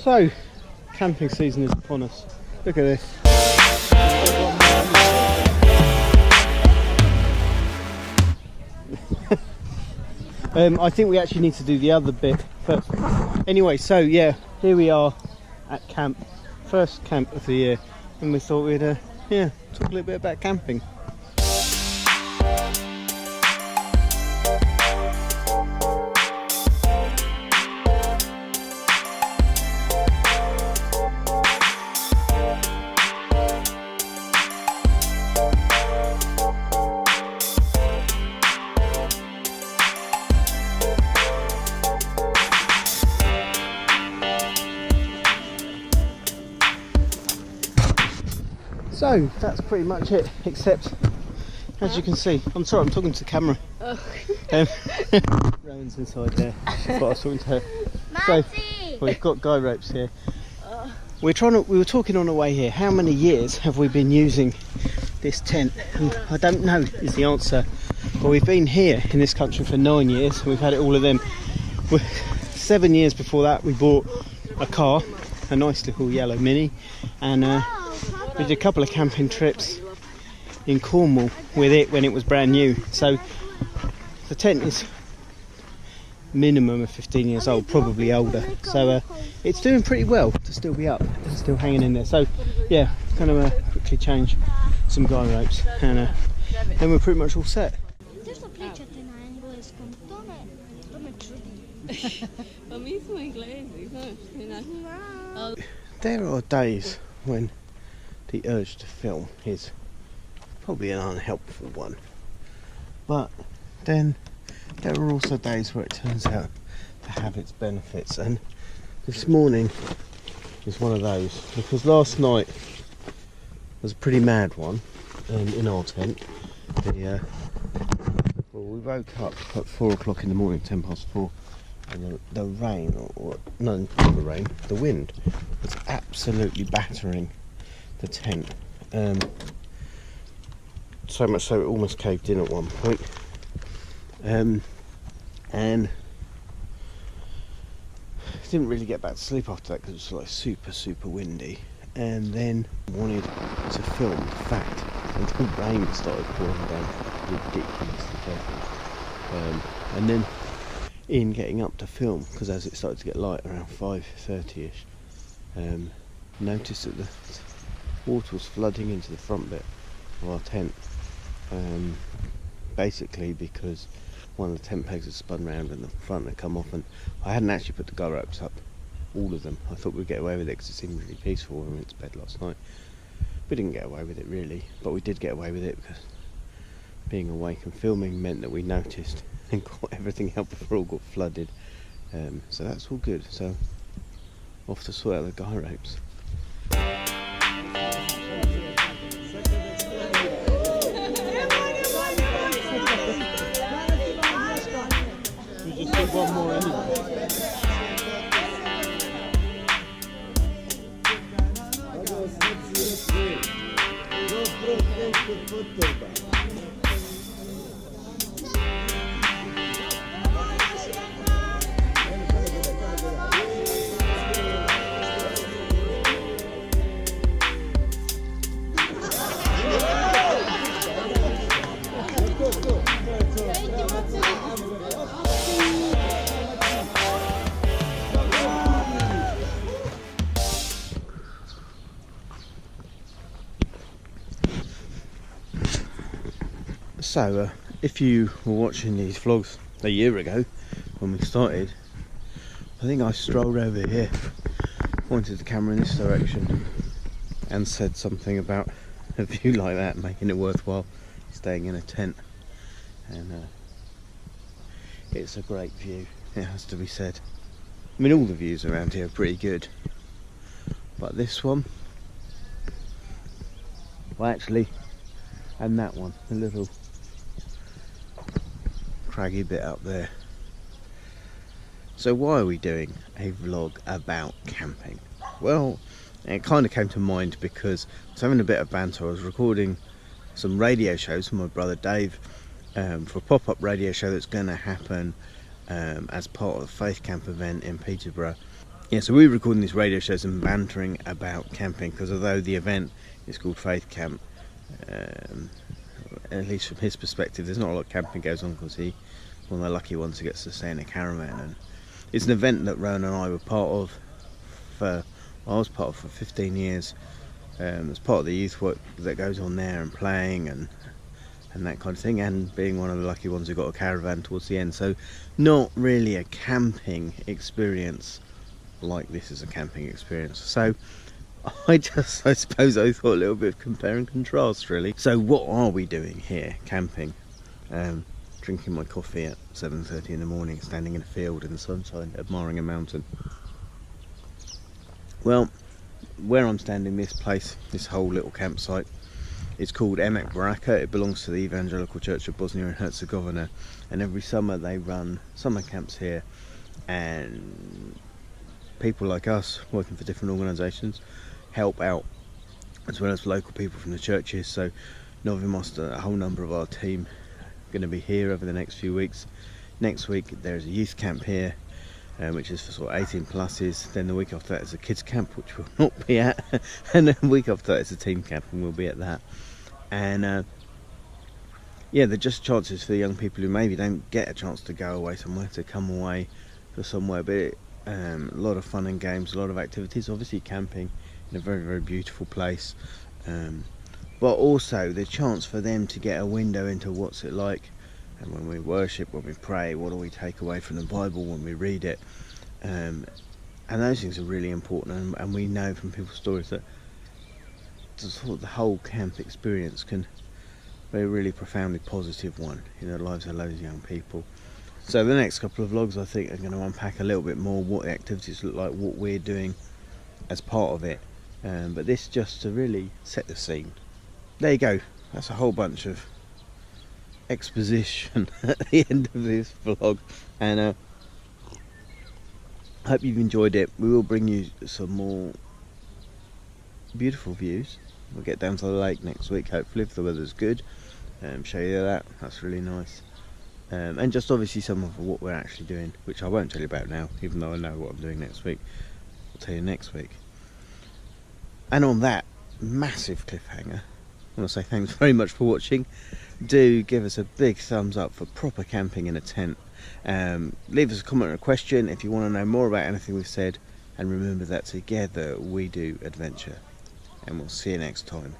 So, camping season is upon us. Look at this. I think we actually need to do the other bit first. Anyway, so yeah, here we are at camp. First camp of the year. And we thought we'd talk a little bit about camping. So that's pretty much it, except as you can see, I'm sorry, I'm talking to the camera. Rowan's inside there. I thought I was talking to her. So we've got guy ropes here. We were talking on the way here, how many years have we been using this tent? And I don't know is the answer. Well, we've been here in this country for 9 years. We've had it all of them. 7 years before that we bought a car, a nice little yellow Mini, and we did a couple of camping trips in Cornwall with it when it was brand new. So the tent is minimum of 15 years old, probably older. So it's doing pretty well to still be up, still hanging in there. So yeah, kind of quickly change some guy ropes, and then we're pretty much all set. There are days when the urge to film is probably an unhelpful one, but then there are also days where it turns out to have its benefits, and this morning is one of those, because last night was a pretty mad one in our tent. Well, we woke up at 4 o'clock in the morning, 10 past 4, and the rain, or no, not the rain, the wind was absolutely battering the tent, so much so it almost caved in at one point, and didn't really get back to sleep after that because it was like super windy, and then wanted to film. In fact, until rain started pouring down ridiculously heavy, and then in getting up to film, because as it started to get light around 5:30ish, noticed that the water was flooding into the front bit of our tent, basically because one of the tent pegs had spun round and the front had come off, and I hadn't actually put the guy ropes up, all of them. I thought we'd get away with it because it seemed really peaceful when we went to bed last night. We didn't get away with it really, but we did get away with it because being awake and filming meant that we noticed and got everything out before it all got flooded, so that's all good. So off to sort out the guy ropes. We just did one more anyway. So if you were watching these vlogs a year ago when we started, I think I strolled over here, pointed the camera in this direction and said something about a view like that making it worthwhile staying in a tent, and it's a great view, it has to be said. I mean, all the views around here are pretty good, but this one, well actually, and that one, the little craggy bit up there. So why are we doing a vlog about camping? Well, it kind of came to mind because I was having a bit of banter. I was recording some radio shows for my brother Dave, for a pop-up radio show that's going to happen as part of the Faith Camp event in Peterborough, Yeah, so we're recording these radio shows and bantering about camping, because although the event is called Faith Camp, at least from his perspective, there's not a lot of camping goes on, because he's one of the lucky ones who gets to stay in a caravan. And it's an event that Rowan and I were part of I was part of for 15 years. As part of the youth work that goes on there, and playing and that kind of thing, and being one of the lucky ones who got a caravan towards the end. So not really a camping experience like this is a camping experience. So I suppose I thought a little bit of compare and contrast, really. So what are we doing here camping? Drinking my coffee at 7:30 in the morning, standing in a field in the sunshine, admiring a mountain. Well, where I'm standing, this place, this whole little campsite, it's called Emek Baraka. It belongs to the Evangelical Church of Bosnia and Herzegovina, and every summer they run summer camps here, and people like us working for different organisations help out, as well as local people from the churches. So Novi Most, a whole number of our team are going to be here over the next few weeks. Next week there's a youth camp here, which is for sort of 18 pluses. Then the week after that is a kids camp, which we'll not be at, and then the week after that is a team camp, and we'll be at that. And yeah, they're just chances for the young people who maybe don't get a chance to go away somewhere, to come away for somewhere. But a lot of fun and games, a lot of activities, obviously camping in a very, very beautiful place, but also the chance for them to get a window into what's it like. And when we worship, when we pray, what do we take away from the Bible when we read it? And those things are really important, and we know from people's stories that the whole camp experience can be a really profoundly positive one in the lives of loads of young people. So the next couple of vlogs, I think, are going to unpack a little bit more what the activities look like, what we're doing as part of it, but this just to really set the scene. There you go, that's a whole bunch of exposition at the end of this vlog, and I hope you've enjoyed it. We will bring you some more beautiful views. We'll get down to the lake next week, hopefully, if the weather's good. Show you that's really nice. And just obviously some of what we're actually doing, which I won't tell you about now, even though I know what I'm doing next week. I'll tell you next week. And on that massive cliffhanger, I want to say thanks very much for watching. Do give us a big thumbs up for proper camping in a tent. Leave us a comment or a question if you want to know more about anything we've said, and remember that together we do adventure, and we'll see you next time.